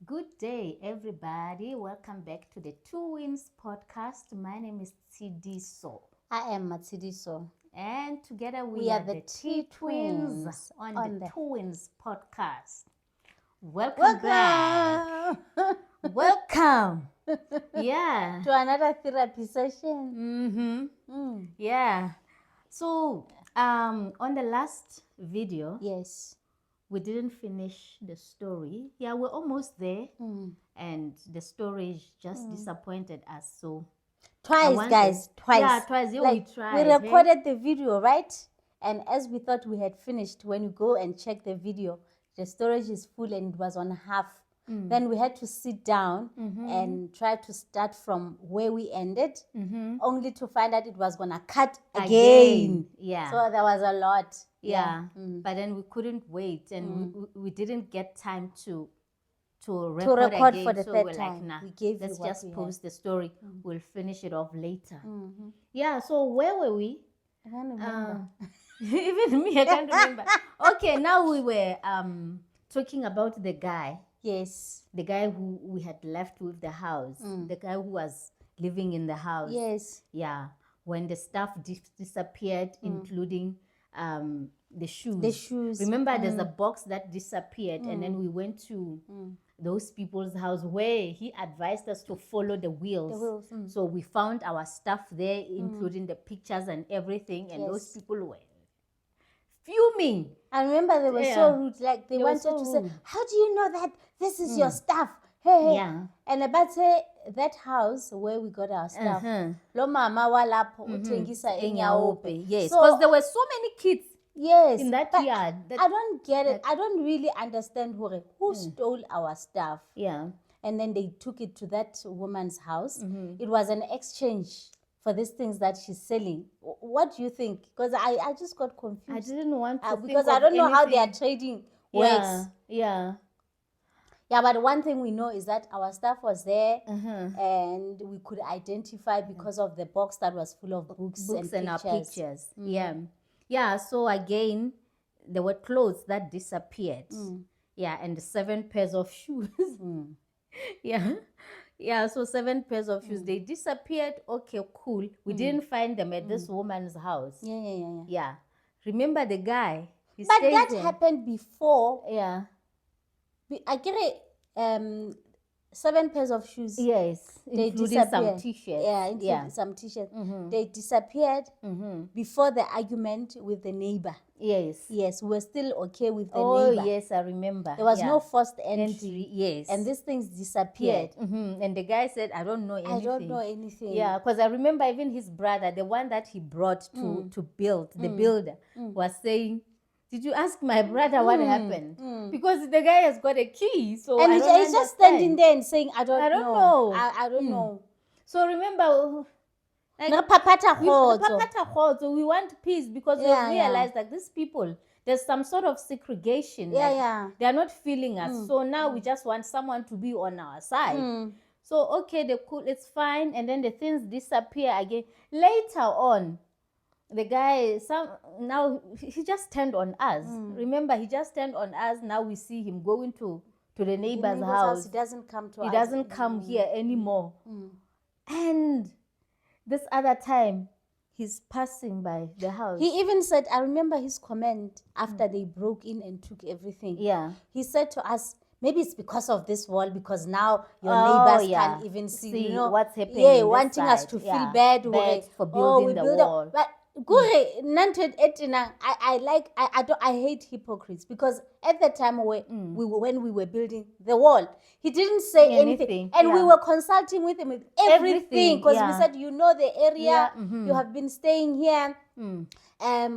Good day, everybody. Welcome back to the Two Wins podcast. My name is Tsidiso. I am Matsidiso. And together We are the T-Twins on on the the- Two Wins podcast. Welcome back. Welcome. Yeah. to another therapy session. Yeah. So, on the last video, Yes. we didn't finish the story. Yeah, we're almost there. And the story just disappointed us. So Twice, guys. Twice. Yeah, twice. Yeah, Like, we tried. we recorded the video, right? And as we thought we had finished, when you go and check the video, the storage is full and it was on half. Then we had to sit down and try to start from where we ended, only to find out it was going to cut again. Yeah. So there was a lot. Yeah. But then we couldn't wait, and we didn't get time to record again. For the so third we're time. like, nah, We gave you let's what just we had. post the story. We'll finish it off later. Yeah. So where were we? I can't remember. Even me, I can't remember. Okay, now we were talking about the guy. Yes. The guy who we had left with the house. The guy who was living in the house. Yes. Yeah. When the stuff disappeared, including the shoes. The shoes. Remember, there's a box that disappeared, and then we went to those people's house where he advised us to follow the wheels. So we found our stuff there, including the pictures and everything, and those people were fuming. I remember they were so rude. Like they were wanted so to say, rude. how do you know that this is your stuff? Hey. Yeah. And about say that house where we got our stuff. Lo mama walapho uthengisa enyaope. Yes, So- because there were so many kids Yes. in that but yard. I don't get it. I don't really understand who stole our stuff. Yeah. And then they took it to that woman's house. It was an exchange for these things that she's selling. What do you think? Because I just got confused. I didn't want to because think I of don't know how their anything. trading Yeah, works. yeah. Yeah, but one thing we know is that our stuff was there and we could identify because of the box that was full of books and our pictures. pictures. Yeah. Yeah, so again, there were clothes that disappeared. Yeah, and 7 pairs of shoes. Yeah. Yeah, so 7 pairs of shoes. They disappeared. Okay, cool. We didn't find them at this woman's house. Yeah. Yeah. Remember the guy? He But stayed that there. happened before. Yeah. I get it. 7 pairs of shoes. Yes, They including some disappeared. t-shirts. Yeah, including some t-shirts. They disappeared before the argument with the neighbor. Yes. Yes, we were still okay with the Oh, neighbor. yes, I remember. There was Yeah. no forced entry. entry. Yes. And these things disappeared. And the guy said, I don't know anything. I don't know anything. Yeah, because I remember even his brother, the one that he brought to build, the builder, was saying, did you ask my brother what happened? Because the guy has got a key. So And I he's don't just understand. standing there and saying, I don't I don't know. know. I don't know. So remember, like, Ngapapata kgotso. so we want peace because Yeah, we yeah. realize that these people, there's some sort of segregation. Yeah, like, yeah. They are not feeling us. So now we just want someone to be on our side. So, okay, it's fine. And then the things disappear again. Later on, the guy, now he just turned on us. Remember, he just turned on us. Now we see him going to the neighbor's house. He doesn't come to us. He doesn't come here anymore. And this other time, he's passing by the house. He even said, I remember his comment after they broke in and took everything. Yeah. He said to us, maybe it's because of this wall, because now your Oh, neighbors yeah. can't even see, See you know, what's happening Yeah, in this wanting us side. to feel Yeah. bad. Bad for we building the build up. wall. But I hate hypocrites, because at the time when we were building the wall, he didn't say anything. And we yeah. were consulting with him with everything, because yeah. we said, you know the area, Yeah, you have been staying here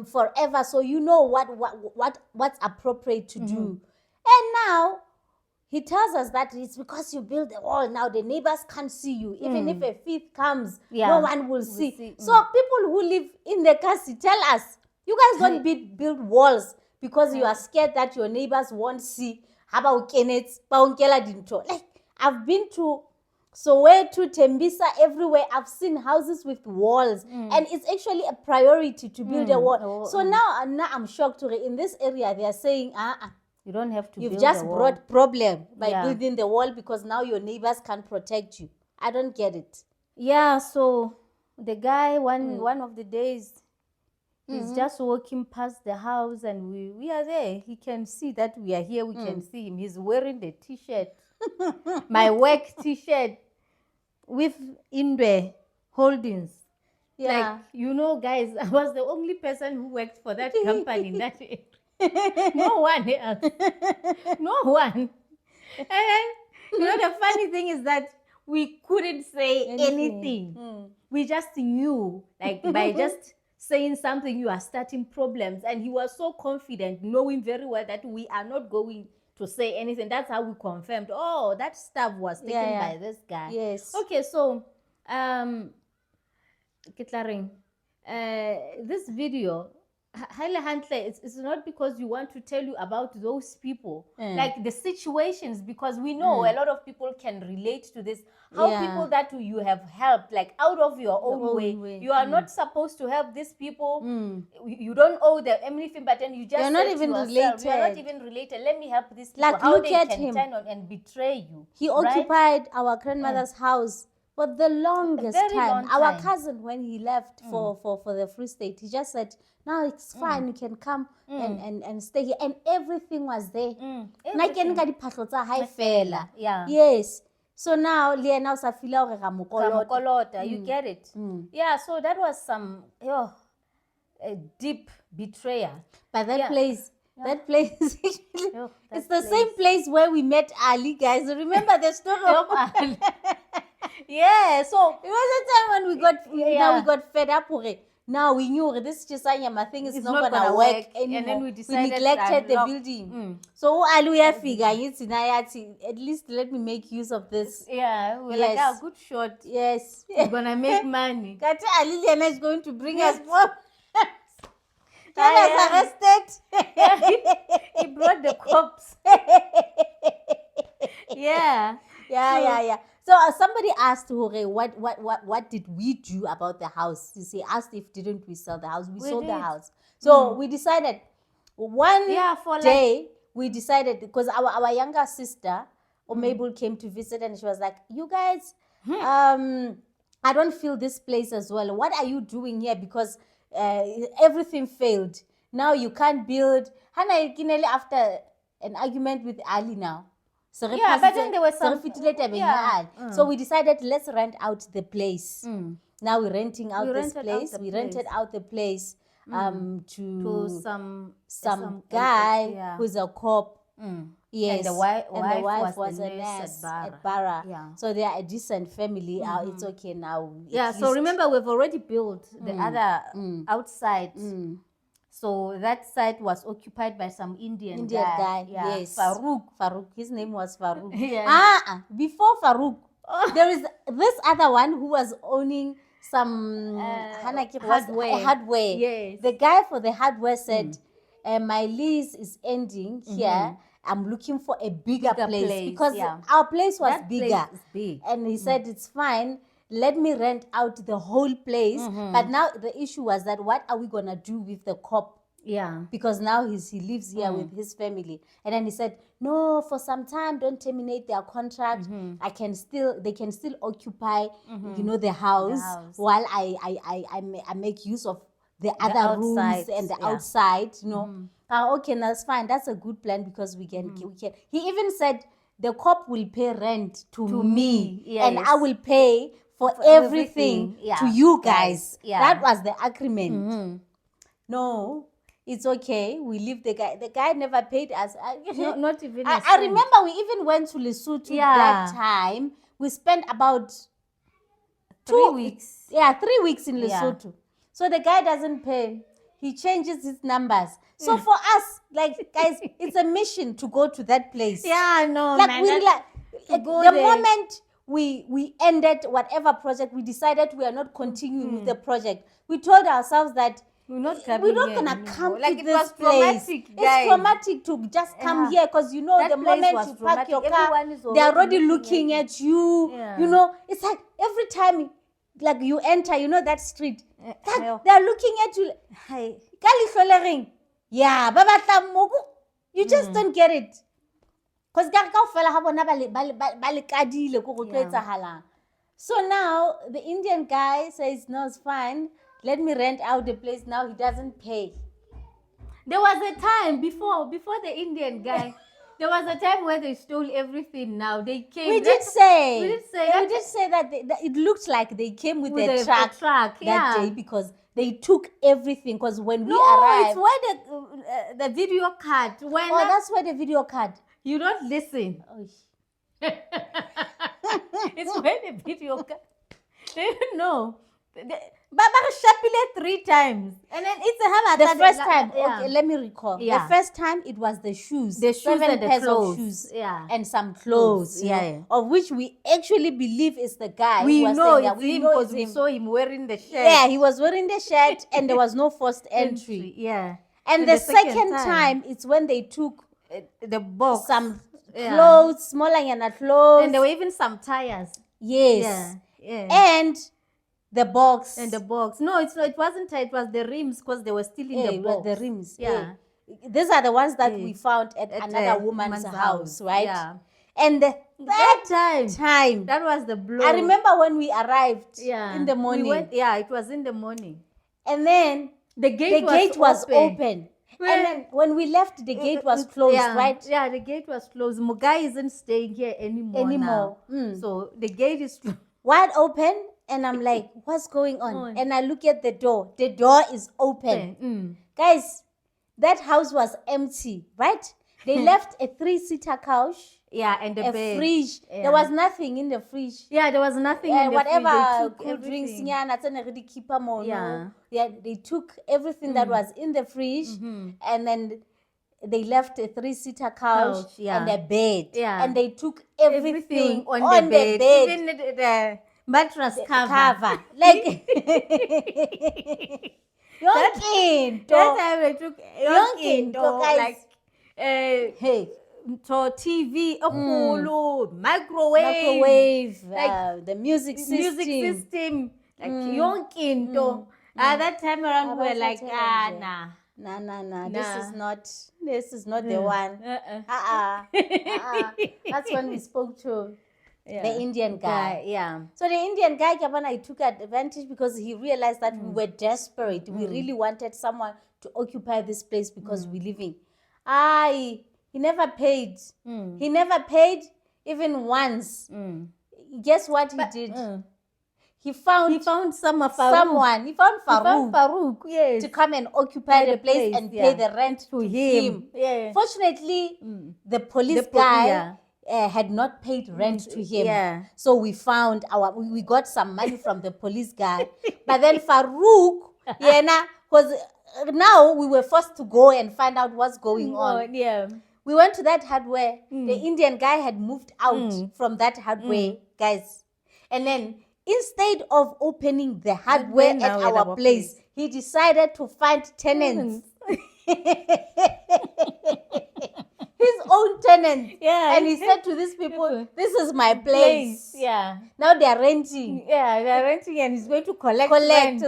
forever, so you know what's appropriate to do. And now he tells us that it's because you build the wall. Now the neighbors can't see you. Even if a thief comes, no one will see. So people who live in the castle tell us, you guys don't build walls because you are scared that your neighbors won't see. Like, I've been to Soweto, Tembisa, everywhere. I've seen houses with walls, and it's actually a priority to build a wall. So now I'm shocked. In this area, they are saying, You don't have to You've build just a wall. brought problem by Yeah. building the wall because now your neighbors can't protect you. I don't get it. Yeah, so the guy one of the days he's just walking past the house and we are there. He can see that we are here. We can see him. He's wearing the t-shirt, my work t-shirt with Indwe Holdings. Yeah. Like, you know, guys, I was the only person who worked for that company in that area. No one else. No one. And you know, the funny thing is that we couldn't say anything. We just knew, like, by just saying something, you are starting problems. And he was so confident, knowing very well that we are not going to say anything. That's how we confirmed, oh, that stuff was taken by this guy. Yes. Okay, so, this video, it's not because you want to tell you about those people, like the situations, because we know a lot of people can relate to this. How people that you have helped, like out of your own way. You are not supposed to help these people. You don't owe them anything, but then you just You're not even related. You are not even related. Let me help these people. Like, how look they at can him. turn on and betray you. He right? occupied our grandmother's house for the longest very time. long Our time. cousin, when he left for the Free State, he just said, now it's fine, you can come and stay here. And everything was there. Yeah. Yes. So now, Liena usafila hore ga mokolota. Mokolota, you get it. Yeah, so that was some a deep betrayal. But that place, that place, That it's the same place where we met Ali, guys. Remember the story of Ali? Yeah, so it was a time when we got fed up with it. Now we knew this Chisanyama thing is It's not not gonna gonna work work. anymore. And then we decided neglected the to unlock- building. So Aluya figure, at least let me make use of this. yeah, we're Yes. like, good shot. Yes. We're gonna make money. Kati Aliliana is going to bring us more. I arrested. He brought the cops. Yeah. Yeah. So somebody asked Hore, what did we do about the house? He asked if didn't we sell the house? We sold the did. house. So we decided one for day we decided, because our younger sister Mabel came to visit and she was like, you guys, I don't feel this place as well. What are you doing here? Because everything failed. Now you can't build. Hana Kinele after an argument with Ali now. So Yeah, but then there was some- So we decided, let's rent out the place. Now we're renting out We this rented out place. the We rented place. out the place To some some guy yeah. who's a cop. Yes, And the wife was a the nurse nurse at Barra. Yeah. So they are a decent family. It's okay now. Yeah, at so least. remember, we've already built the other outside. So that site was occupied by some Indian guy. Yeah, Yes. Farouk. His name was Farouk. Yeah. Before Farouk, there is this other one who was owning some hardware. Yes. The guy for the hardware said, my lease is ending here. I'm looking for a bigger place because our place was That bigger. place is big. And he said, it's fine. Let me rent out the whole place. But now the issue was that what are we going to do with the cop? Yeah. Because now he lives here with his family. And then he said, no, for some time, don't terminate their contract. They can still occupy, the house, while I make use of the other rooms and the outside, okay, that's fine. That's a good plan because we can. He even said the cop will pay rent to me, and I will pay for everything to you guys. That was the agreement. No, it's okay. We leave the guy. The guy never paid us. No, not even. I remember we even went to Lesotho that time. We spent about 3 weeks. Yeah, 3 weeks in Lesotho. So the guy doesn't pay. He changes his numbers. So for us, like, guys, it's a mission to go to that place. Yeah, no, like, man. The moment we ended whatever project, we decided we are not continuing with the project. We told ourselves that we're not gonna come to this place. It's traumatic to just come here because the moment you park your car, they're already looking at you. Yeah. It's like every time like you enter, that street, they're looking at you. Yeah, You just don't get it. Because so now the Indian guy says, no, it's fine. Let me rent out the place. Now he doesn't pay. There was a time before the Indian guy. There was a time where they stole everything. Now they came. We did say that it looked like they came with a truck that day because they took everything. Because when we arrived, it's where the video card. That's where the video card. You don't listen. Oh. It's where the video card. They don't know. Baba Shapile 3 times. And then it's the first time. Okay, let me recall. The first time it was the shoes. The shoes 7 and the pairs clothes. of shoes. Yeah. And some clothes. Of which we actually believe is the guy. We know it's him because we saw him wearing the shirt. Yeah, he was wearing the shirt and there was no forced entry. Yeah. And the second time it's when they took the box. Some clothes, smaller than clothes. And there were even some tires. Yes. Yeah. And the box. No, it wasn't. It was the rims because they were still in the box. The rims. Yeah. These are the ones that we found at another woman's house, right? Yeah. And that time. That was the blow. I remember when we arrived in the morning. It was in the morning. And then the gate was open. And then when we left, the gate was closed, right? Yeah, the gate was closed. Mugai isn't staying here anymore. So the gate is wide open. And I'm like, what's going on? And I look at the door. The door is open. Guys, that house was empty, right? They left a 3-seater couch. Yeah, and a bed. Fridge. Yeah. There was nothing in the fridge. Yeah, there was nothing in the whatever fridge. Cool drinks. They took everything that was in the fridge. And then they left a 3-seater couch and a bed. Yeah. And they took everything on the bed. Even the mattress cover. Like Yonkin. That time they took Yonkin. Like hey. So TV, microwave, like the music system, like Yonkin. That time around we were like, nah. This is not the one. That's when we spoke to the Indian guy. So the Indian guy, he took advantage because he realized that we were desperate. We really wanted someone to occupy this place because we're living. He never paid. He never paid even once. Guess what he did? He found someone. He found Farouk, to come and occupy the place and pay the rent to him. Fortunately, the police guy had not paid rent to him. So we got some money from the police guy. But then Farouk, because now we were forced to go and find out what's going on. We went to that hardware. The Indian guy had moved out from that hardware, guys. And then instead of opening the hardware at our place, he decided to find tenants. His own tenants. And he said to these people, this is my place. Now they are renting. They are renting and he's going to collect rent.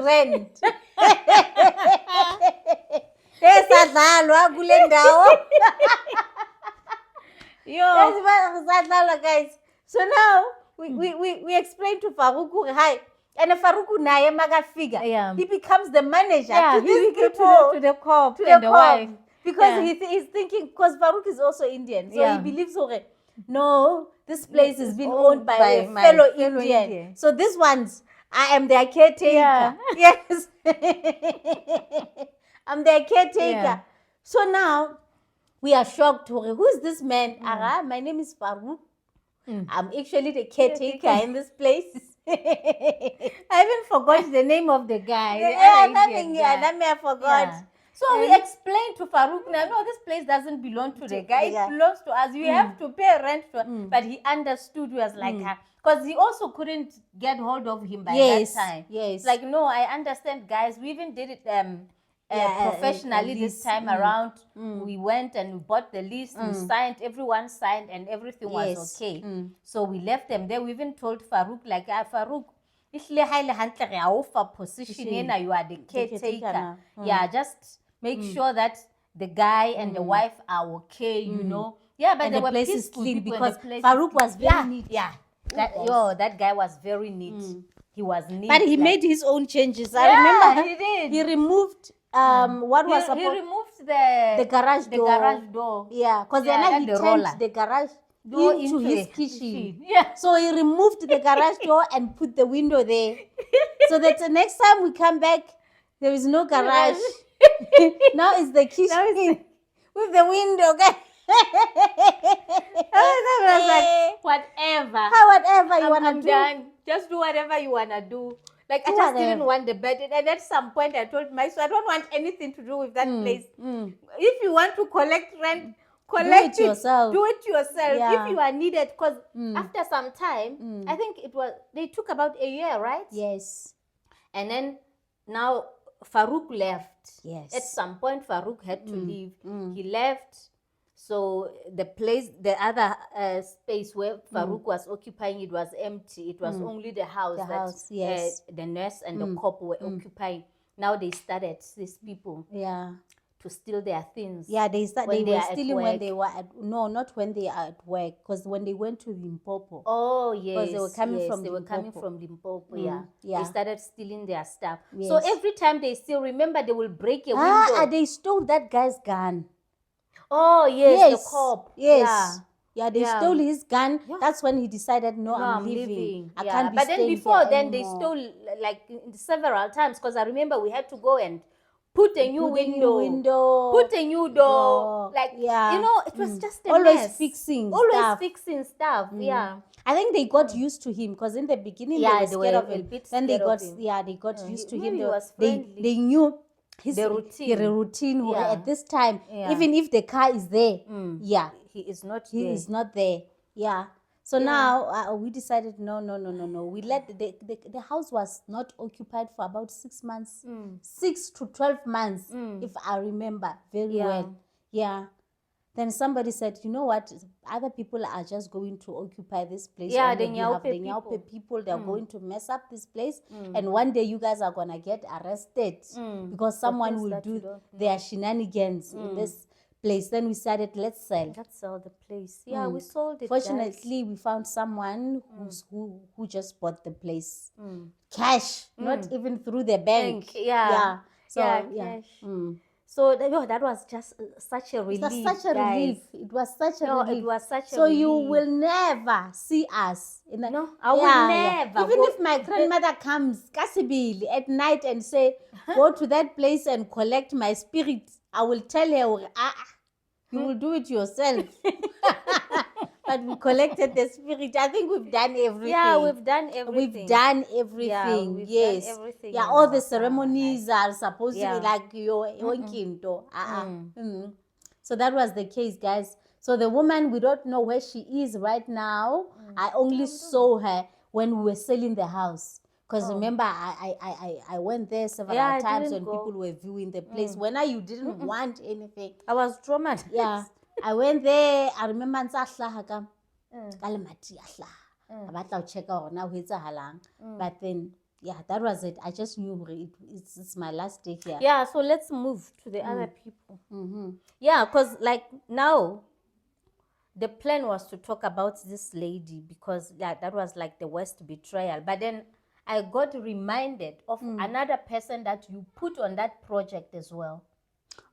Guys. So now we explained to Farouk, hi. And Farouk naye magafika. He becomes the manager to these people, to the cop, and the wife. Because he's thinking, because Farouk is also Indian. So he believes, okay, no, this place is being owned by a fellow Indian. So these ones, I am their caretaker. Yes. I'm their caretaker. So now we are shocked. Who is this man? My name is Farouk. I'm actually the caretaker in this place. I even forgot the name of the guy. I forgot. So we explained to Farouk, no, this place doesn't belong to the guy. It belongs to us. We have to pay rent to But he understood. He was like, because he also couldn't get hold of him by that time. Like, no, I understand, guys. We even did it professionally this time around. We went and we bought the list, we signed, everyone signed, and everything was okay. So we left them there. We even told Farouk, like, Farouk, position, you are the caretaker. Just make sure that the guy and the wife are okay, you know. Yeah, but And they the were place is peaceful clean people, because and the place Farouk is was clean. very neat. Yeah, that, Yes. that guy was very neat. He was neat. But he like- made his own changes. I Yeah, remember he did. he removed what was he supposed removed the garage door. garage door. Yeah, because Yeah, then he the turned roller. the garage Door into his a kitchen. Yeah. So he removed the garage door and put the window there. So that the next time we come back, there is no garage. Now it's the kitchen with the window. I was like, whatever. Whatever you want to I'm do. done. Just do whatever you want to do. Like, Do I just whatever. didn't want the bed. And at some point, I told myself, I don't want anything to do with that place. If you want to collect rent, collect it yourself. Do it yourself Yeah. if you are needed. Because after some time, I think they took about a year, right? Yes. And then now Farouk left. Yes. At some point, Farouk had to leave. He left. So the place, the other space where Farouk was occupying, it was empty. It was only the house the nurse and the cop were occupying. Now they started, these people, to steal their things. Yeah, they were stealing when work. they were at, no, not when they are at work, because when they went to Limpopo. Oh, yes. Because they were coming from they were Limpopo. coming from Limpopo, yeah. Yeah. They started stealing their stuff. Yes. So every time they steal, remember, they will break a window. They stole that guy's gun. Oh, yes, the cop. Yes. Yeah, they Yeah. stole his gun. Yeah. That's when he decided, no, I'm leaving. leaving. I Yeah. can't be But then staying before here then, they anymore. stole like several times, because I remember we had to go and put a new window, put a new door. Like, you know, it was just a always mess. fixing Always stuff. fixing stuff, yeah. I think they got used to him, because in the beginning Yeah, they they were scared were of a him. bit Then they scared of got him. they got used to maybe him. he was They friendly. knew his The routine. Yeah. At this time, Yeah. even if the car is there, He is not he there. is not there. Yeah. So now we decided no. We let the house was not occupied for about 6 months, 6 to 12 months, if I remember very well. Yeah. Then somebody said, you know what? Other people are just going to occupy this place. Yeah, the the Nyaupe Nyaupe people. They're going to mess up this place, and one day you guys are gonna get arrested because someone things will that you do don't know. their shenanigans in this place. Then we started, let's sell. Let's sell the place. Yeah, we sold it. Fortunately, we found someone who just bought the place. Cash, not even through the bank. Yeah. So, Cash. So that was just such a relief. It was such a relief. It was such a relief. It was such a so relief. you will never see us. No, I will never. Even if my grandmother comes, Kasibili, at night and say, go to that place and collect my spirit, I will tell her, you will do it yourself. But we collected the spirit. I think we've done everything. Yeah, we've done everything. We've done everything. we've yes. done everything. Yeah, all the ceremonies are supposed to be like your kinto. So that was the case, guys. So the woman, we don't know where she is right now. I only saw her when we were selling the house. Because remember, I went there several times when people were viewing the place. When you didn't want anything. I was traumatized. Yeah. I went there. I remember ka lemati a hlaha. I batla ho check hore na ho etsahalang. But then, yeah, that was it. I just knew it's my last day here. Yeah, so let's move to the other people. Yeah, because like now, the plan was to talk about this lady because that was like the worst betrayal. But then I got reminded of another person that you put on that project as well.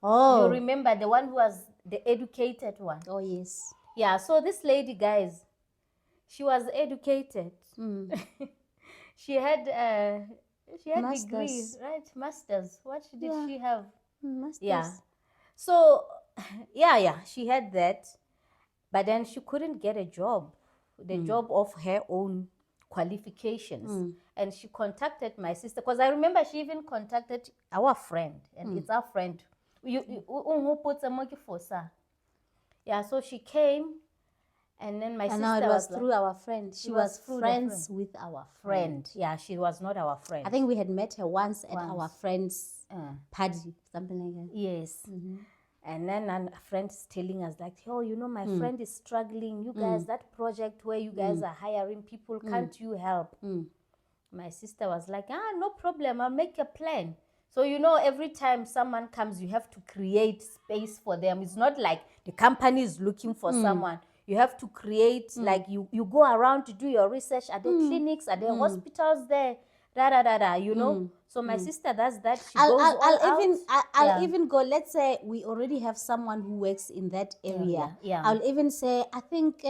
Oh. You remember the one who was the educated one? Oh, yes. Yeah, so this lady, guys, she was educated. She had Masters. degrees, right? Masters. What did she have? Masters. Yeah. So, she had that. But then she couldn't get a job, the job of her own qualifications. And she contacted my sister, because I remember she even contacted our friend, and it's our friend. Yeah, so she came, and then my sister now it was like, through our friend. She was friends with our friend. Yeah, she was not our friend. I think we had met her once at our friend's party, something like that. Yes. And then a friend is telling us like, oh, you know, my friend is struggling. You guys, that project where you guys are hiring people, can't you help? My sister was like, no problem. I'll make a plan. So, every time someone comes, you have to create space for them. It's not like the company is looking for someone. You have to create, like you go around to do your research. Are there clinics? Are there hospitals there? So my sister does that. She goes all out. I'll even go, let's say we already have someone who works in that area. Yeah. I'll even say, I think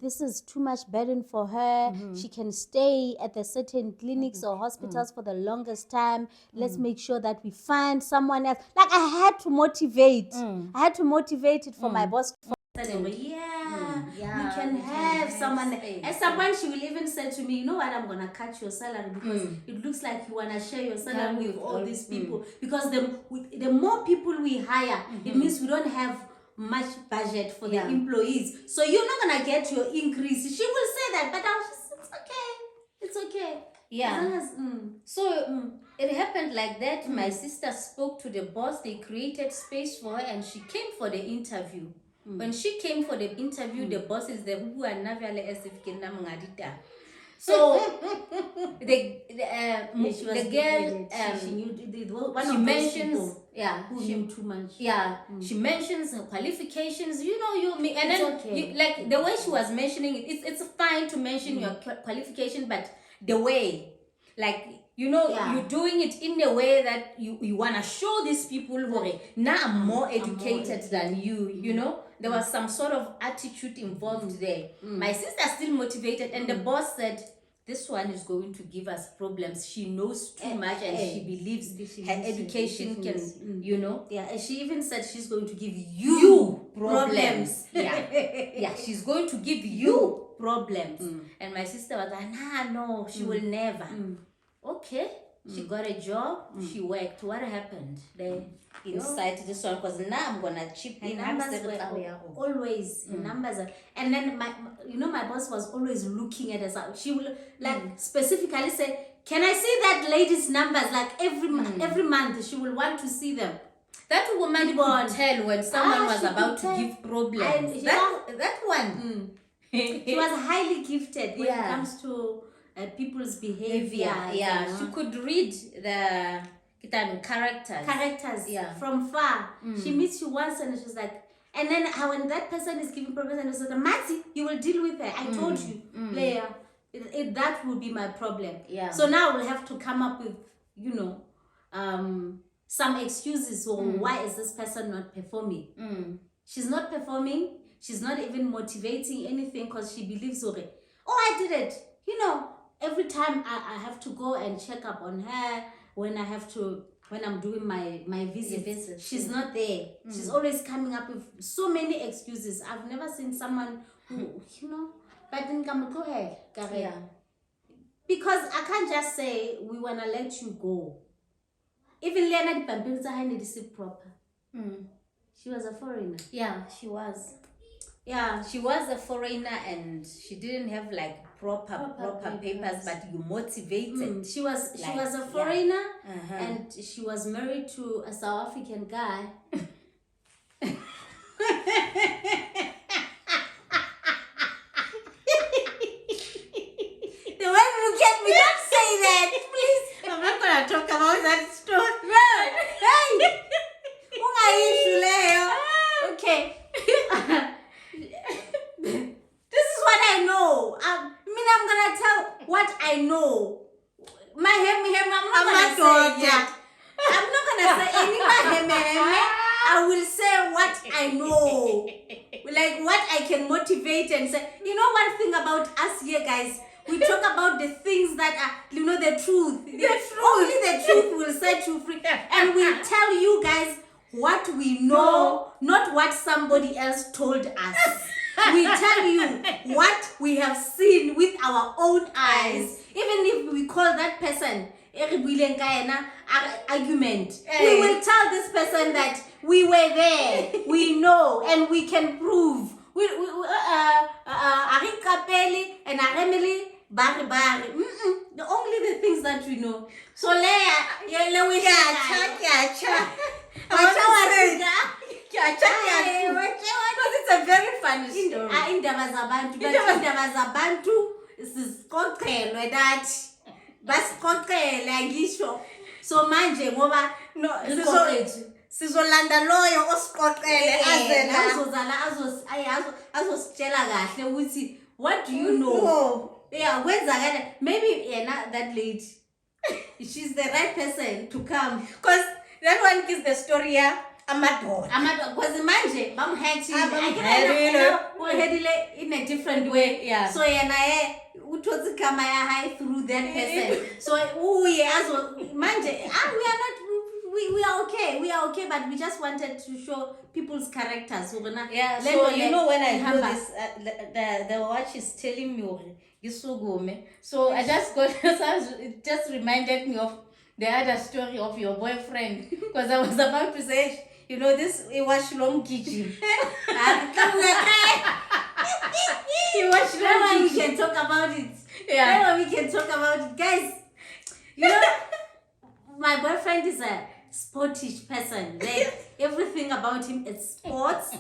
this is too much burden for her. She can stay at the certain clinics or hospitals for the longest time. Let's make sure that we find someone else. Like I had to motivate. I had to motivate it for my boss. We can have someone. At some point, she will even say to me, you know what, I'm going to cut your salary because it looks like you want to share your salary with all these people. Because the more people we hire, it means we don't have much budget for the employees. So you're not going to get your increase. She will say that, but I'll just, it's okay. It's okay. Yeah. So it happened like that. My sister spoke to the boss. They created space for her and she came for the interview. When she came for the interview, the boss is there who are navale as if kinamngadita. So the girl she knew she mentions who knew too much. She mentions her qualifications. And then like the way she was mentioning it, it's fine to mention your qualification, but the way, like you're doing it in a way that you want to show these people who now I'm more educated than you. There was some sort of attitude involved there. My sister still motivated, and the boss said, this one is going to give us problems. She knows too much and she believes her education can, Yeah, and she even said she's going to give you problems. Yeah, she's going to give you problems. And my sister was like, no, she will never. Okay, she got a job, she worked. What happened? Inside this one, because now I'm gonna chip in. Numbers were always numbers, and then my boss was always looking at us. She will specifically say, "Can I see that lady's numbers?" Like every month, she will want to see them. That woman could tell when someone was about to give problems. That one, she was highly gifted when it comes to people's behavior. She could read the characters from far. She meets you once and she's like, and then when that person is giving problems and says, Matsi, you will deal with her. I told you, player. That will be my problem. So now we'll have to come up with, some excuses. So why is this person not performing? She's not performing. She's not even motivating anything because she believes, I did it. Every time I have to go and check up on her, when I'm doing my visits, she's not there. She's always coming up with so many excuses. I've never seen someone who, but then go ahead, because I can't just say we want to let you go. Even Lena the Pampilza need to sit proper. She was a foreigner. Yeah, she was. Yeah, she was a foreigner and she didn't have like proper papers, but you motivated. She was a foreigner and she was married to a South African guy. The way you look at me, don't say that, please. I'm not gonna talk about that story. Okay. This is what I know. I'm gonna tell what I know. I'm not gonna say it. I'm not gonna say any I will say what I know. Like what I can motivate and say. One thing about us here, guys, we talk about the things that are, the truth. Only the truth will set you free. And we'll tell you guys what we know, not what somebody else told us. We tell you what we have seen with our own eyes. Even if we call that person argument, we will tell this person that we were there, we know, and we can prove. And only the things that we know. So it's a very funny story. So manje ngoba no Liqoqethu. sizolanda loyo osiqoqele azela azozala azositshela kahle ukuthi what do you know? Yeah, kwenzakala maybe yena that lady she's the right person to come because that one gives the story ya amadoda because manje bamhedile in a different way. Yeah. So yena uthotsi kama ya high through that person. So uye azo manje we are okay, but we just wanted to show people's characters. Yeah, so you know when I do this, the watch is telling me, so I just got, it just reminded me of the other story of your boyfriend, because I was about to say, you know, this, it was Shlom Kitchen. He was Shlom. We can talk about it. Yeah. We can talk about it. Guys, you know, my boyfriend is a sportish person. Like everything about him is sports,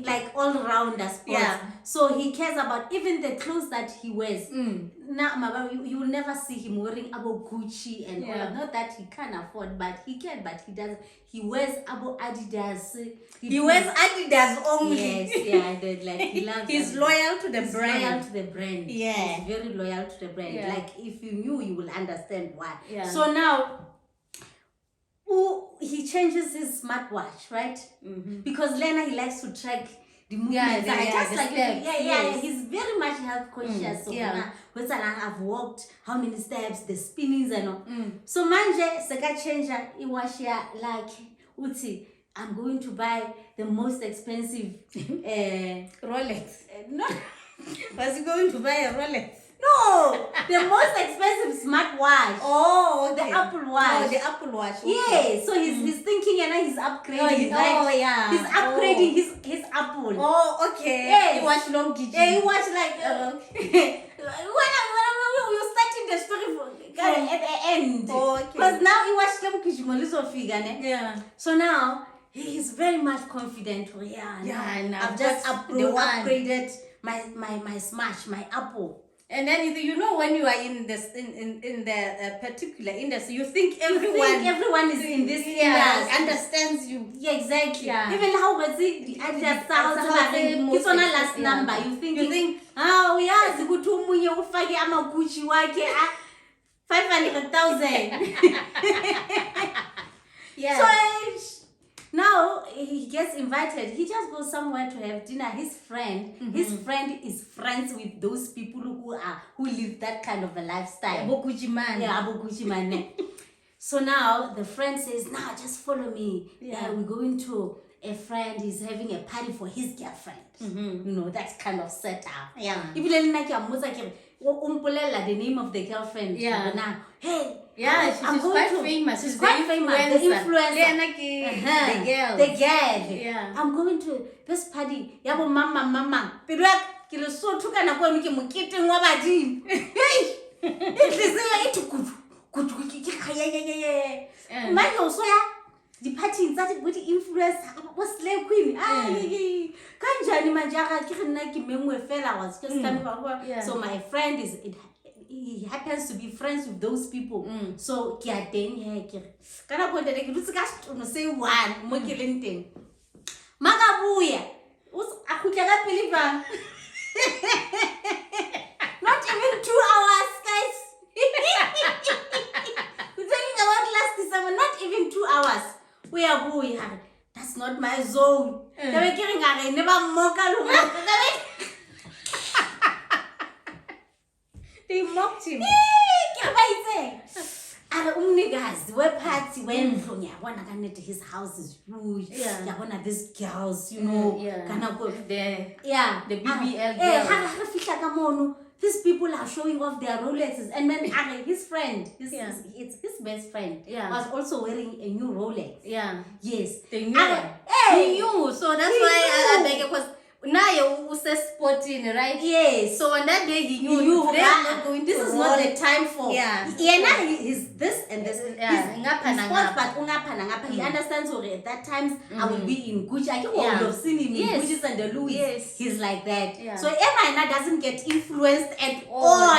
like all rounder sports. Yeah. So he cares about even the clothes that he wears. Now, you will never see him wearing Abo Gucci and all. Not that he can't afford, but he can. But he does. He wears Abo Adidas. He wears Adidas only. Yes, like he loves. He's Adidas. Loyal to the brand. Loyal to the brand. Yeah. He's very loyal to the brand. Yeah. Like if you knew, you will understand why. Yeah. So now, he changes his smartwatch, right? Because Lena, he likes to track the movements. He's very much health conscious. So I've walked how many steps, the spinnings and all. So manje seka changer iwashia like uti. I'm going to buy the most expensive Rolex. No. Was he going to buy a Rolex? No, the most expensive smartwatch. Oh, the Apple Watch. Oh, the Apple Watch. Okay. Yeah, so he's thinking and he's upgrading. Yeah. He's upgrading his Apple. Oh, okay. Yes. He watched Long Kitchen. Yeah, he watched like when we were starting the story at the end. Oh, okay. Because now he watched Long Kitchen. Yeah. So now he is very much confident. I've just upgraded my Smash, my Apple. And then you know when you are in this in the particular industry, you think everyone is in this industry understands you. Yeah, exactly. Yeah. Even how was it? It's on a last number. You think oh yes, ukuthi umunye ufake amaguchi wakhe 500,000. Yeah. So now he gets invited. He just goes somewhere to have dinner. His friend is friends with those people who live that kind of a lifestyle. Aboguchi man. Yeah, Aboguchi man. So now the friend says, "Now just follow me. Yeah, we're going to a friend. He's having a party for his girlfriend. You know, that's kind of setup. Yeah. If you the name of the girlfriend. Yeah. Now, hey. Yeah, she's quite famous. She's quite famous. The influencer. The girl. Yeah. I'm going to this party. Yabo mama. Pirak kilo so tuka na kwa miki mukite ngwabadi. Hey. It Manje usoya the party that good influence was slave queen. Kanjani manje akakirina kimengwe fela was just coming from. So my friend he happens to be friends with those people. So kia deng he kana go de ke rutsika no say one mo kilenteng. Makabuya. Akutla ka pele bang. Not even 2 hours, guys. We're talking about last December, not even 2 hours. We are boy. That's not my zone. They were giving a never mock. They mocked him. Guys, we're party when from his house is huge. Yeah, one of these girls, you know, the BBL girls. These people are showing off their Rolexes, and then his friend, his best friend, was also wearing a new Rolex. Yeah. Yes. They knew. He knew, so that's why I beg it was. Now you say sporting, right? Yes. So on that day he knew this is not the time for. Yeah. Now he's this and this. Yeah. He understands already. At that times I will be in Gucci. I think you have seen him in Gucci and the Louis. Yes. He's like that. Yeah. So Emma doesn't get influenced at all.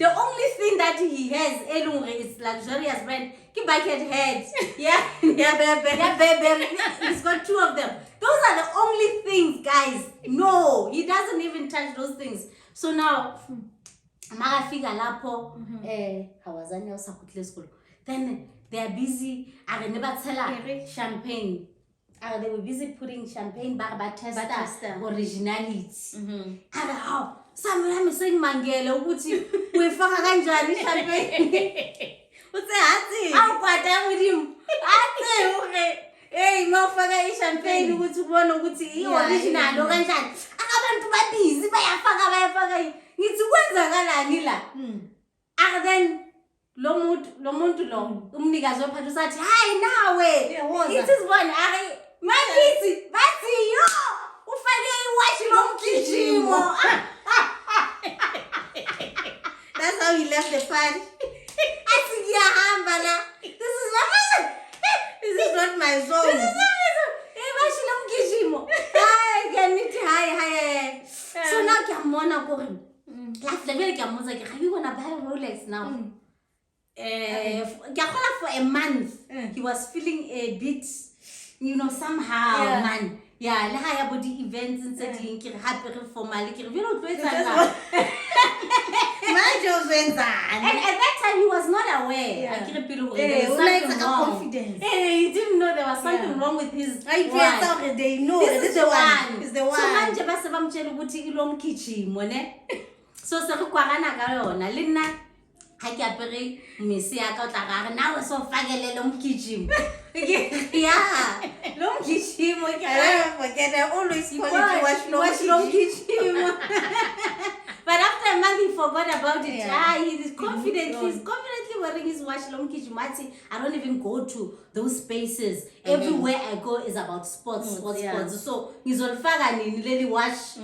The only thing that he has is luxurious brand. Bucket heads. Yeah, baby. He's got 2 of them. Those are the only things, guys. No, he doesn't even touch those things. So now, makafika lapho hawazani usakutle school. Then they are busy. I never tell her champagne. They were busy putting champagne back tester originality. How? Some is saying mangelo ukuthi uyifaka kanjani champagne. Uthe hathi awukwata with him. Athi okay. Hey, mawufaka champagne ukuthi ubone ukuthi i-original lo kanjani. Abantu babhizi bayafaka. Ngithi kwenzakalani la? Then lo muntu lo umnikazi wephathu sathi hayi nawe ithi sibone makithi bathi yo ufake iwashi lomgijimo. That's how he left the party. Athi ngiyahamba la. This is not my zone. Iwashi lomgijimo. Hayi ngenithi hayi. So now ngiyamona ko like the very gamuza ke you gonna buy a Rolex now. For a month he was feeling a bit somehow man. Yeah, le haya body events and setting ke happy formal ke re lo tloetsa and at that time he was not aware. Confidence. He didn't know there was something wrong with his wife. They know this is the one. Is the one. So manje base bamtshela ukuthi ilomgijimo ne. So se re kwagana ka yona le nna ha ke apere mesi ya ka o tla ga re nawe so fakele lomgijimo. Yeah, lomgijimo ke forget. I always call it watch lomgijimo. But after a month he forgot about it. He is confident. He's confidently wearing his watch lomgijimo. I don't even go to those spaces. Everywhere I go is about sports. So ngizolifaka nini leli watch.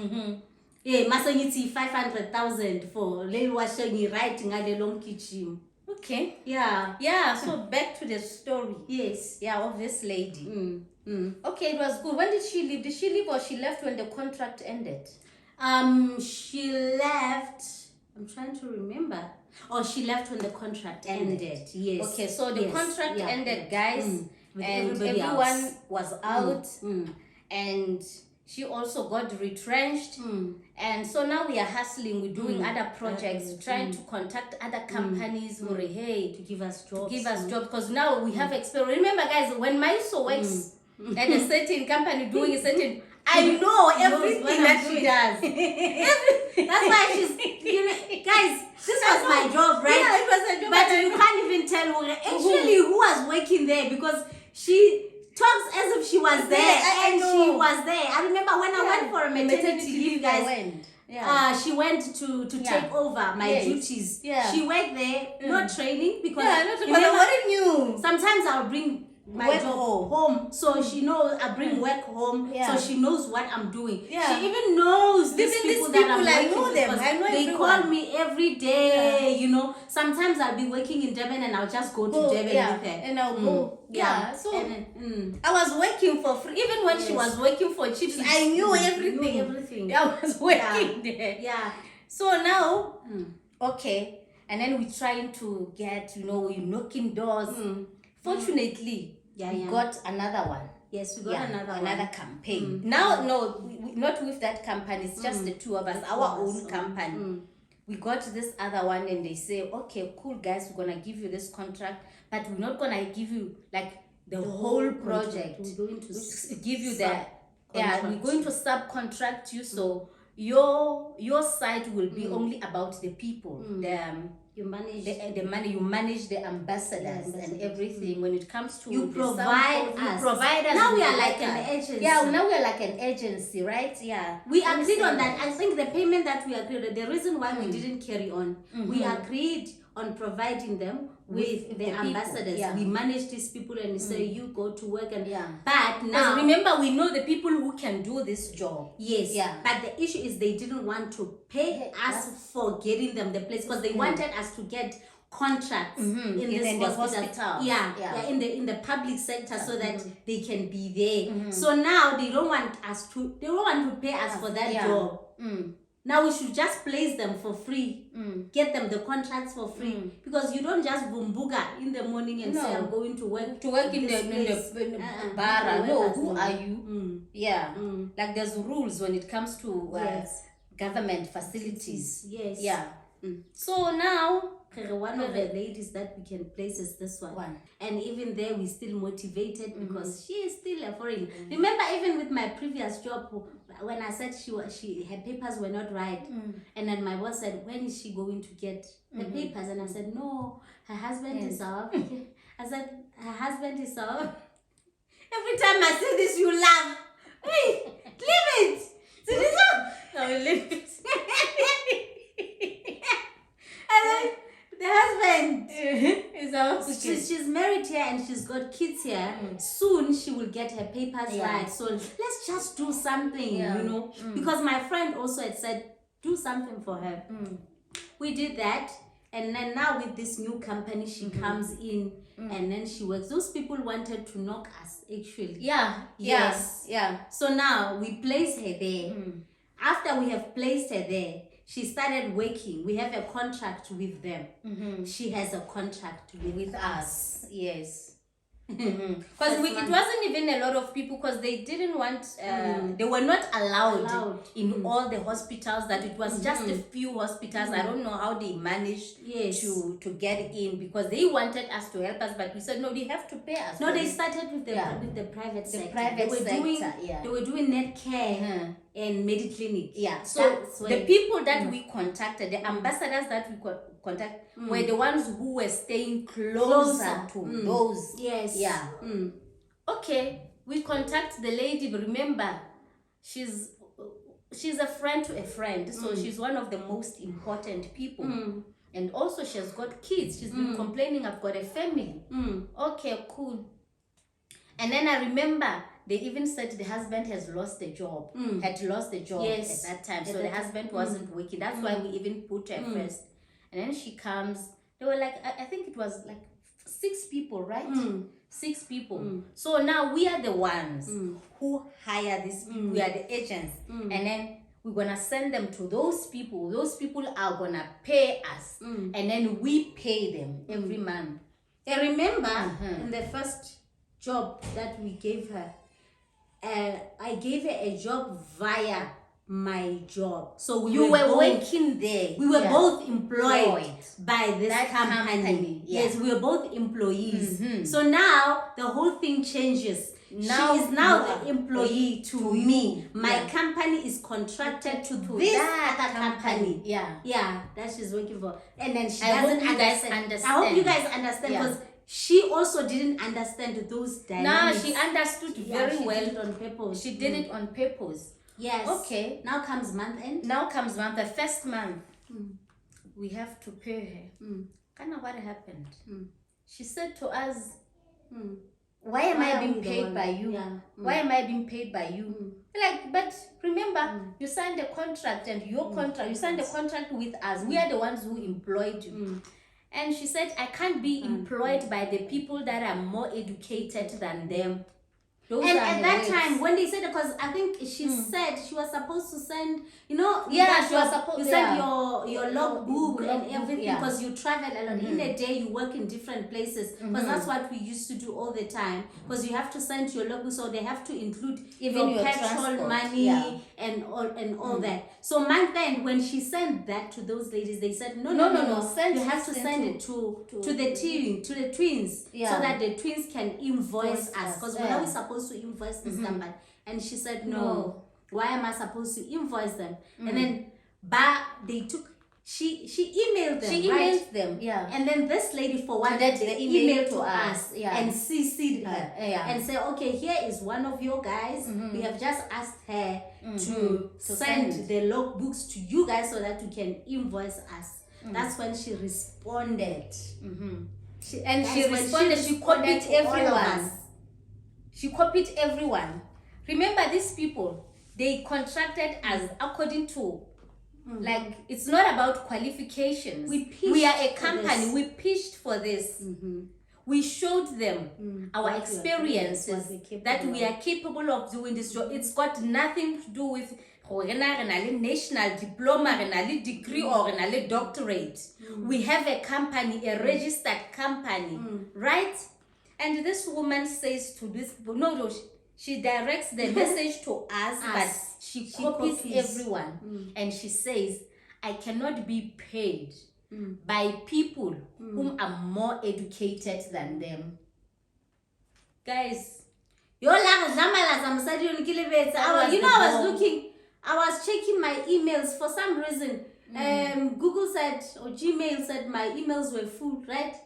Mase ngithi 500,000 for leli watch ngiwrite ngale lomgijimo. Okay. Yeah. So back to the story. Yes. Yeah, of this lady. Okay, it was good. When did she leave? Did she leave or she left when the contract ended? She left. I'm trying to remember. She left when the contract ended. Yes. Okay, so the contract ended, guys, and everyone was out, and she also got retrenched, and so now we are hustling. We're doing other projects, trying to contact other companies, hey, to give us jobs. Because now we have experience. Remember, guys, when Maiso works at a certain company doing a certain, I know everything that she does. That's why she's, guys, this was my job, right? Yeah, it was a job. But you can't even tell who was working there because she talks as if she was there and she was there. I remember when I went for a maternity leave, guys. She went to take over my duties. Yeah. She worked there, not training because sometimes I'll bring my work job home, so she knows I bring work home, so she knows what I'm doing. She even knows these people that I'm working with. I know they call me every day. Sometimes I'll be working in Durban and I'll just go to Durban with her, and I'll go. So I was working for free. Even when she was working for cheap, I knew everything. I was working there. Yeah. So now, okay, and then we're trying to get, we're knocking doors. Fortunately, we got another one. Yes, we got another campaign. Now, not with that company. It's just the two of us, our own company. We got this other one, and they say, "Okay, cool, guys, we're gonna give you this contract, but we're not gonna give you like the whole project. We're going to give you we're going to subcontract you. So your side will be only about the people. You manage the money. You manage the ambassadors and everything. When it comes to you provide us. Now we are like an agency. Yeah, now we are like an agency, right? Yeah. We agreed on that. I think the payment that we agreed, the reason why we didn't carry on, we agreed on providing them with the ambassadors. We manage these people and say you go to work and but now remember we know the people who can do this job. Yes. Yeah. But the issue is they didn't want to pay us for getting them the place because they wanted us to get contracts in this hospital. In the public sector so that they can be there. So now they don't want to pay us for that job. Now we should just place them for free, get them the contracts for free, because you don't just vumbuga in the morning and say I'm going to work in the bar. No, who are you? Yeah, like there's rules when it comes to government facilities. Yes. Yeah. So now one of the ladies that we can place is this one. And even there we're still motivated because she is still a foreign. Remember, even with my previous job, when I said her papers were not right, and then my boss said, when is she going to get the papers? And I said, no, her husband is off. I said, her husband is off. Every time I say this, you laugh. Hey, leave it. No, leave it. The husband is out. She's married here and she's got kids here. Soon she will get her papers right. So let's just do something, you know. Because my friend also had said, do something for her. We did that. And then now with this new company, she comes in and then she works. Those people wanted to knock us, actually. Yes. So now we place her there. After we have placed her there, she started working. We have a contract with them. She has a contract with us. Yes. Because it wasn't even a lot of people, because they didn't want, they were not allowed in all the hospitals, that it was just a few hospitals. I don't know how they managed to get in, because they wanted us to help us, but we said, no, they have to pay us. No, they started with the private sector. They were doing net care and Mediclinic. Yeah, so the people that we contacted, the ambassadors that we contacted, were the ones who were staying closer to those. Yes. Yeah. Okay, we contact the lady, but remember, she's a friend to a friend, so she's one of the most important people. And also she has got kids. She's been complaining, I've got a family. Okay, cool. And then I remember they even said the husband has lost the job, had lost the job at that time. So the husband wasn't working. That's why we even put her first. And then she comes. They were like, I think it was like 6 people, right? 6 people. So now we are the ones who hire these people. We are the agents. And then we're going to send them to those people. Those people are going to pay us. And then we pay them every month. I remember in the first job that we gave her, I gave her a job via my job. So we were both working there. We were both employed by this company. Yes, we were both employees. So now the whole thing changes. Now she is now the employee to me. My company is contracted to this other company. Yeah, that she's working for. And then she doesn't understand. I hope you guys understand, because she also didn't understand those dynamics. No, she understood very well. Did it on purpose. She did it on purpose. Yes. Okay. Now comes month end. The first month. We have to pay her. Kind of what happened. She said to us, why am I being paid by you? Why am I being paid by you? Like, but remember, you signed a contract, and your contract, you signed a contract with us. We are the ones who employed you. And she said, I can't be employed by the people that are more educated than them. And at that time, when they said, because I think she said she was supposed to send, she was supposed to send your logbook and everything, because you travel a lot. In a day, you work in different places, because that's what we used to do all the time. Because you have to send your logbook, so they have to include even your petrol money and all that. So month end, when she sent that to those ladies, they said, no, you have to send it to the twins, so that the twins can invoice us. Because when are we supposed to invoice this company? And she said, no, why am I supposed to invoice them? And then they took, she emailed them. And then this lady forwarded the email to us and CC'd her and said, okay, here is one of your guys. We have just asked her to send the logbooks to you guys so that you can invoice us. That's when she responded. She responded, she copied everyone. She copied everyone. Remember, these people, they contracted us according to, like, it's not about qualifications. We are a company. We pitched for this. We showed them our experiences, that we are capable of doing this job. It's got nothing to do with Re na le national diploma, re na le degree, or re na le doctorate. We have a company, a registered company, right? And this woman says to this, no, she directs the message to us, but she copies everyone. And she says, I cannot be paid by people whom are more educated than them. Guys, you know, I was checking my emails for some reason. Google said, or Gmail said my emails were full, right?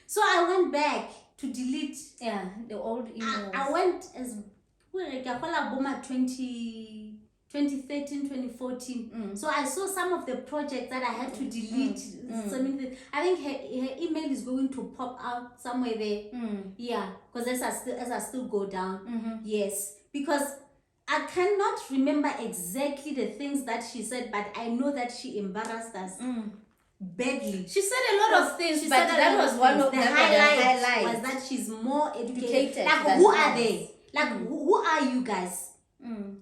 So I went back to delete the old emails. I went as 2013, 2014. So I saw some of the projects that I had to delete. I think her email is going to pop out somewhere there. Yeah, because as I still go down. Yes, because I cannot remember exactly the things that she said, but I know that she embarrassed us badly. She said a lot of things, but that was one of the highlights. Was that she's more educated. Like, who are they? Like, who are you guys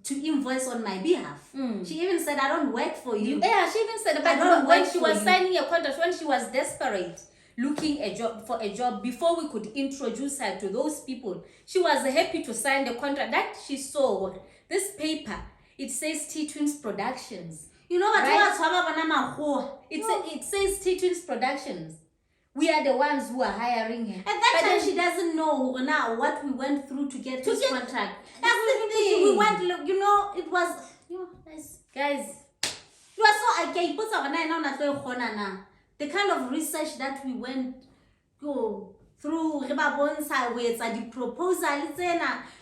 to invoice on my behalf? She even said, I don't work for you. Yeah, she even said, but when she was signing a contract, when she was desperate, looking for a job, before we could introduce her to those people, she was happy to sign the contract that she saw. This paper, it says T-Twins Productions. You know what? Right? It says T-Twins Productions. We are the ones who are hiring her. At that time, she doesn't know now what we went through to get this contract. That's the thing. We went, you know, it was, guys. You are so okay. The kind of research that we went through, the proposal,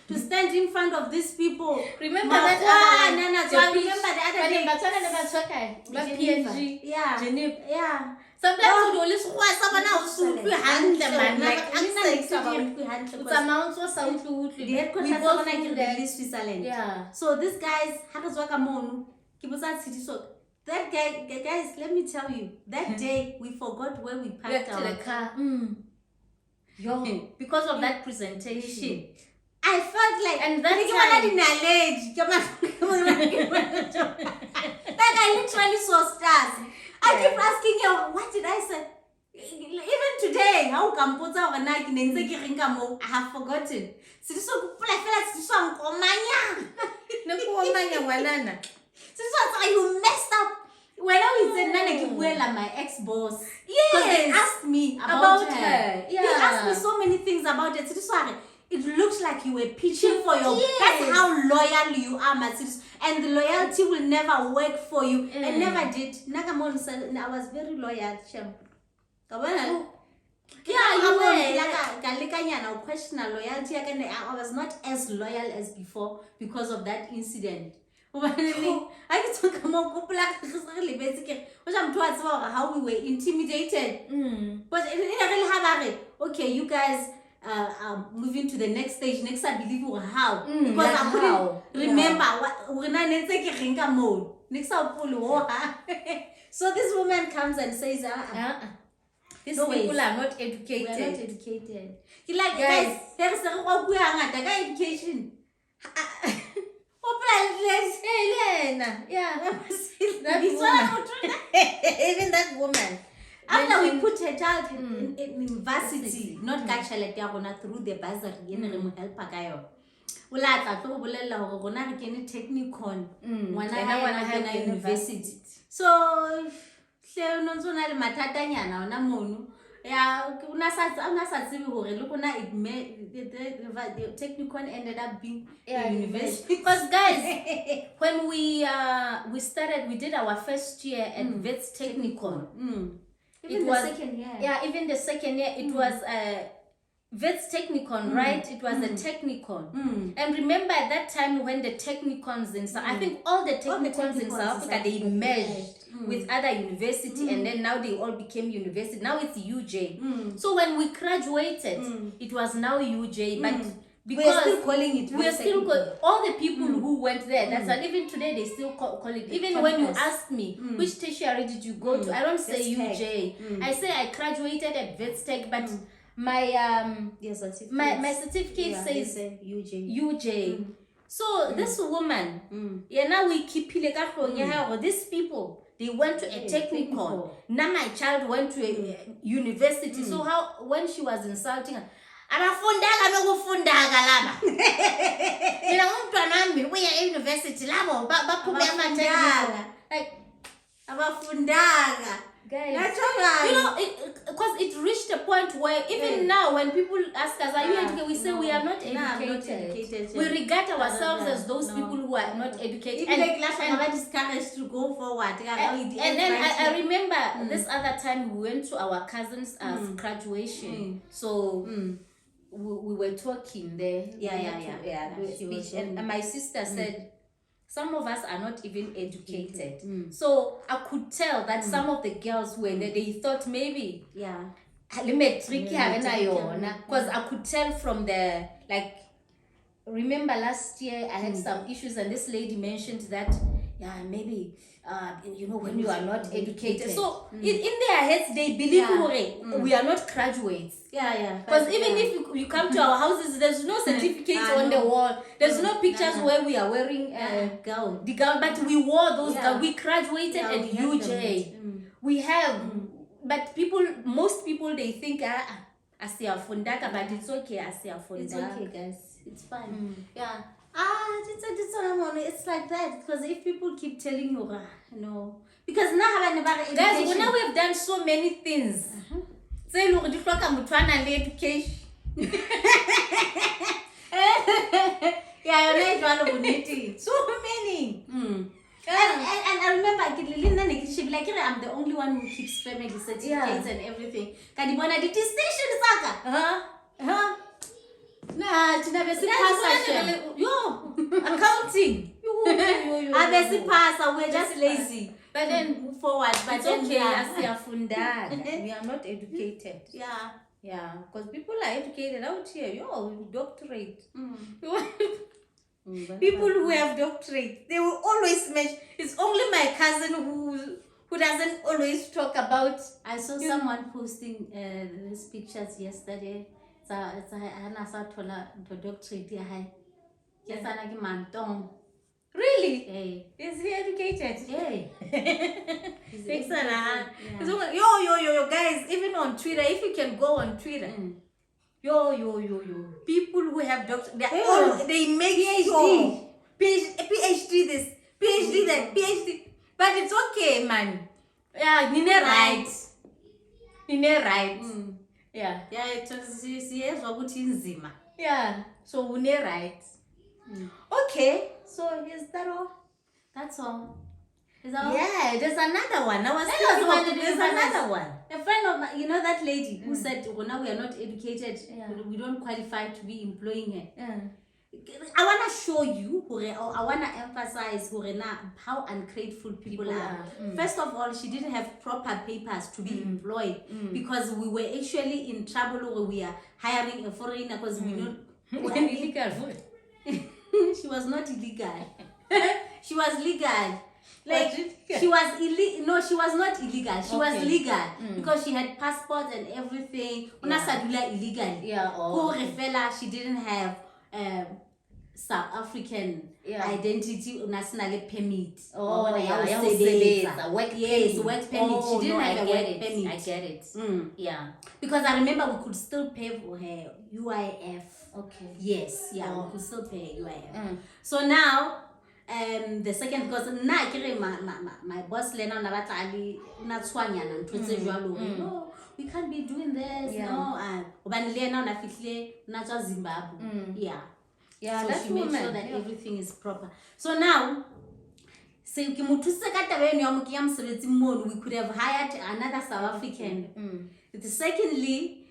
to stand in front of these people. Remember that? PNG. Yeah. Sometimes we always So these guys, that guy, guys, let me tell you, that day we forgot where we parked our car. Because of that presentation. I felt like, and that I literally saw stars. I keep asking you, what did I say? Even today, how come put out a night in I have forgotten. So you messed up. When I said Nana my ex-boss, because they asked me about her. Yeah. They asked me so many things about it. It looks like you were pitching for your... That's how loyal you are, my sisters. And the loyalty will never work for you. And never did. Nagamon said, I was very loyal. Yeah, you were. Question loyalty. I was not as loyal as before because of that incident. I just talk about how we were intimidated. But it really have okay, you guys moving to the next stage. Next, I believe how because I couldn't remember what we're not mode. Next, I'll pull. So this woman comes and says, these people are not educated. We are not educated. You like guys? There's a education. Yeah, even that woman. After we put her child in university, not through the bursary, help her. We like technicon, university. So, the technicon ended up being university. Because guys, when we started, we did our first year at Vets Technicon. Even the second year. Yeah, even the second year, it was Vets Technicon, right? It was a Technicon. And remember at that time when the Technicons in South, I think all the Technicons in South Africa, they merged with other university, and then now they all became university. Now it's UJ. So when we graduated, it was now UJ, but because we're still calling it. We're still all the people who went there. That's why even today they still call it. Even when you ask me which tertiary did you go to, I don't say UJ. I say I graduated at Vetstech, but my my certificate says UJ. UJ. So this woman, now we keep these people, they went to a technical. Now my child went to a university. So how when she was insulting her, abafundanga nokufundanga laba. Mina umntwana wami uya university labo baphume ama-technical. Like abafundanga. Guys, you know, because it reached a point where even now when people ask us, are you educated? We say we are not educated. We regard ourselves as those people who are not educated. And discouraged to go forward. And then I remember this other time we went to our cousin's graduation. So we were talking there. And my sister said, some of us are not even educated. So I could tell that some of the girls who were there, they thought maybe, because I could tell from the, like, remember last year I had some issues and this lady mentioned that, maybe, when you are not educated. So in their heads, they believe we are not graduates. Because even if you come to our houses, there's no certificates on the wall. There's no pictures where we are wearing the gown, but we wore those gowns. We graduated at UJ. We have, but most people, they think, Asia Fundaka, but it's okay, Asia Fundaka. It's okay, guys. It's fine. It's like that because if people keep telling you, because guys, now we have done so many things. Say, look, you talk about education. So many. And I remember she'd be like, I'm the only one who keeps family certificates and everything. Kadibona did station saka? Nah, accounting. We're just lazy. But then move forward. But it's then okay, we are not educated. Yeah, because people are educated out here. Doctorate. People who have doctorate, they will always mention. It's only my cousin who doesn't always talk about. I saw someone posting these pictures yesterday. It's a doctorate. Really? Hey. Is he educated? Hey. Yo, guys, even on Twitter, if you can go on Twitter, people who have doctors, they make PhD. PhD this, PhD that, PhD. But it's okay, man. Yeah, Nine right. Yeah, so we right. Okay, so is that all? That's all. Yeah, there's another one. There's another one. A friend of mine, that lady who said, now we are not educated, we don't qualify to be employing her. I want to show you, or I want to emphasize how ungrateful people are. First of all, she didn't have proper papers to be employed because we were actually in trouble where we are hiring a foreigner because we know she was not illegal. She was legal. Like she was illegal. No, she was not illegal. She was legal because she had passport and everything. Illegal. She didn't have South African identity, national permit. Work permit. She didn't have a work permit. I get it. Yeah. Because I remember we could still pay for her UIF. Okay. Yes. Yeah. We could still pay her UIF. So now. The second, because my boss Lena no, we can't be doing this. Zimbabwe. So that's she made sure that everything is proper. So now we could have hired another South African. Secondly,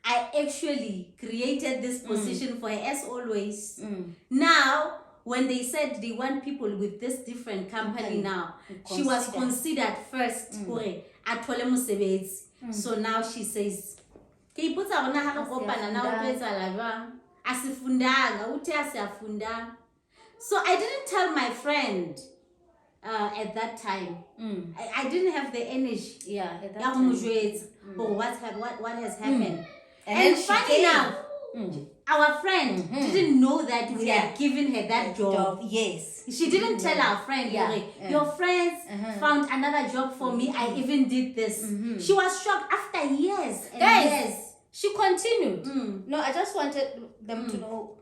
I actually created this position for her as always. Now when they said they want people with this different company now, she was considered first. So now she says, so I didn't tell my friend at that time. I didn't have the energy. At that time. What has happened. And funny enough, our friend didn't know that we had given her that job. Yes. She didn't tell our friend, your friends found another job for me. I even did this. She was shocked after years and years. She continued. No, I just wanted them to know.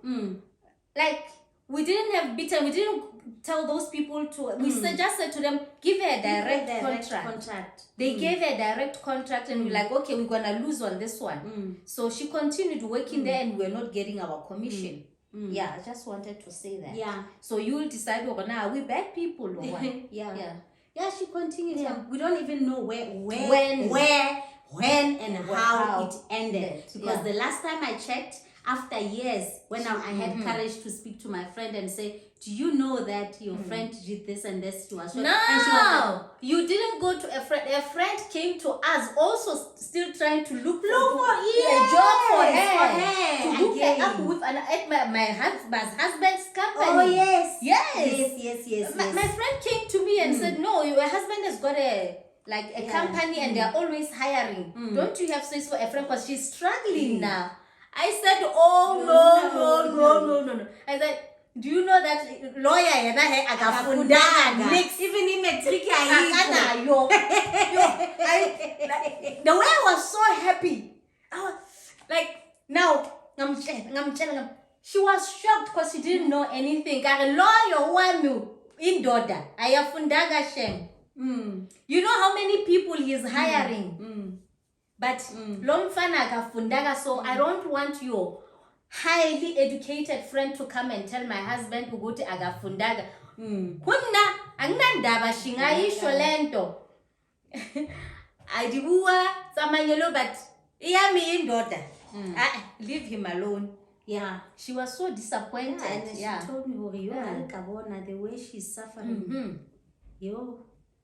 Like, we didn't have bitter, we didn't tell those people to, we just said to them, give her a direct contract. They gave her a direct contract and we're like, okay, we're going to lose on this one. So she continued working there and we're not getting our commission. Yeah, I just wanted to say that. Yeah. So you'll decide, oh, now are we bad people or what? Yeah, she continued. Yeah. We don't even know when and how it ended. Because the last time I checked, after years, when I had courage to speak to my friend and say, do you know that your friend did this and this? She was shocked. No, and she was like, you didn't go to a friend. A friend came to us, also still trying to look for a job for her. To hook her up with my husband's company. Oh yes. Yes. My friend came to me and said, no, your husband has got a company and they're always hiring. Don't you have space for a friend? Because she's struggling now. I said, oh, no. I said, do you know that lawyer agafundanga mix even in matric the way I was so happy. I was like, now she was shocked because she didn't know anything. Lawyer wami in Doda ayafundanga shem. You know how many people he is hiring? But lomfana agafundanga, so I don't want your highly educated friend to come and tell my husband to go to agafundaga. Kunna angnandaba shingayisho lento. Adibuwa samanyelo, but iyami indoda. Leave him alone. Yeah, she was so disappointed. And she told me, the way she's suffering.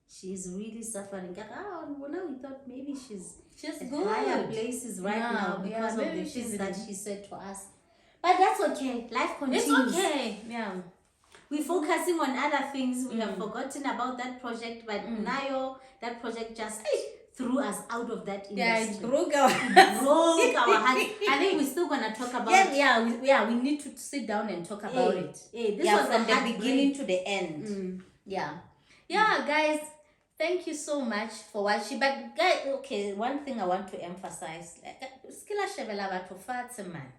She's really suffering. Now we thought maybe she's good. Higher places now because of the things that she said to us. But that's okay. Life continues. It's okay. Yeah. We're focusing on other things. We have forgotten about that project, but now that project just threw us out of that industry. Yeah, it broke our hearts. I think we're still gonna talk about it. We need to sit down and talk about it. This was from the beginning to the end. Yeah, guys. Thank you so much for watching. But guys, okay, one thing I want to emphasize: skilla shebela batho fatshe man.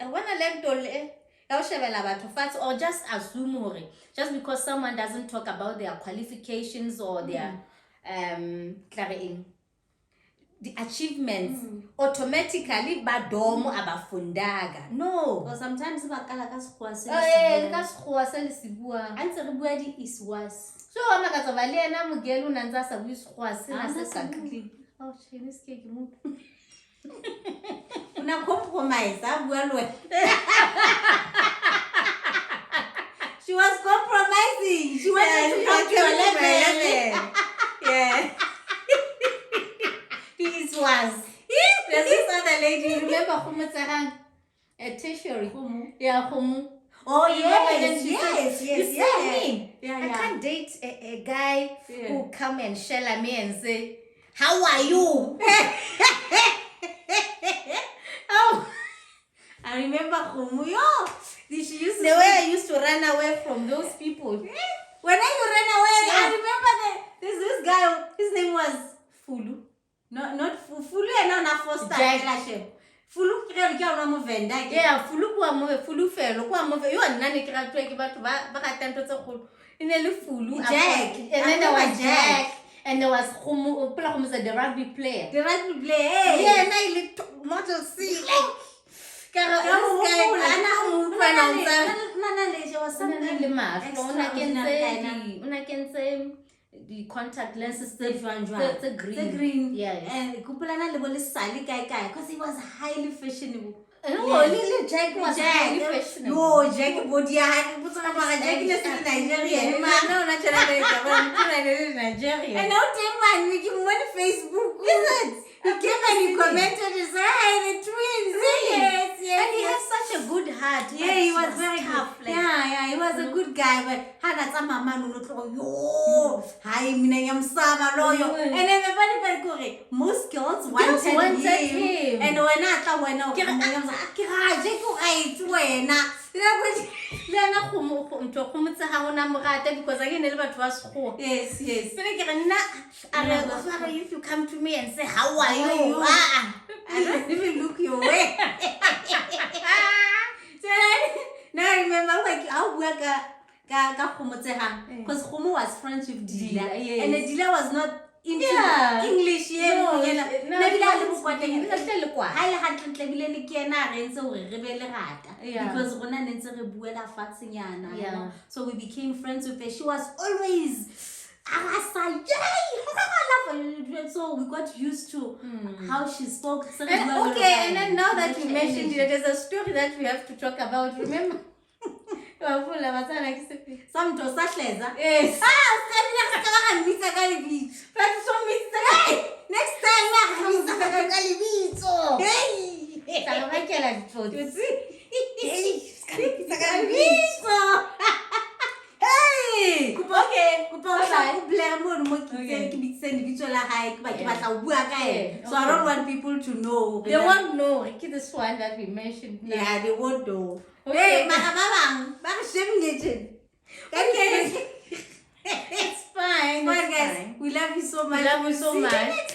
I wanna let or just assume just because someone doesn't talk about their qualifications or their the achievements automatically badomo abafundaga. No. Or sometimes bakala ka is worse. So amakazovalena mugelu nanza sabuyisikhuasi nasesakli. Oh, Chinese cake mu. Una compromise, She was compromising. She wanted to come to your level. Yeah. This was. There's this other lady. Remember Humu a tertiary? Yeah, Humu. Oh yes. I can't date a guy who come and shell at me and say, "How are you?" Oh, I remember Humu. She used to the way I used to run away from those people. When I ran away, I remember there's this guy. His name was Fulu. No, not Fulu. No, not Foster. Fulu kira kia una movenda. Yeah, Fulu kwa move, Fulu felo kwa move. You are nani kira tuwe kibatu baka tento tse khulu. Ineli Fulu. Jack. And then there was Jack. And there was Humu. Pula Humu said the rugby player. The rugby player. Yeah, na ili model C like. Kara una can the contact lenses the green. Yeah. And kupulana le sali kai because he was highly fashionable. No, Jack was highly fashionable. No, Jack body Jack is Nigeria. No, Nigeria. And now man we give him on Facebook. He came and he commented and said, "Hey, the twins." Yes. And he has such a good heart. Yeah, he was very tough. He was a good guy, but hana sama manu yo. Hi, mina yamsama loyo. And then the funny part, most girls wanted him. And wena tla wena o ke ga je go right wena Lena khumotse ha ona morata because again le batho ba sekgowa. yes Pele ke re nna if you come to me and say how are you? I don't even look your way. So now I remember like how bua ka khumotsegang because Khumo was friends with Dila, Yes. and Dila was not into Yeah. English No, ha ile hantle tlebile le ke ena re ntse hore re be le rata Yeah. because rona ne ntse re buela fatsenyana, you Yeah. know. So we became friends with her. She was always so we got used to how she spoke. So we And were a lot of okay, and then time. now that you Her mentioned energy. it, there's a story that we have to talk about. Remember? Some to sahleza. Yes. Next time so I don't want people to know. They won't know. This one that we mentioned. Yeah, they won't know. Okay. Hey, okay. It's fine. Well, It's guys, fine. we love you so much. We love you so See much. next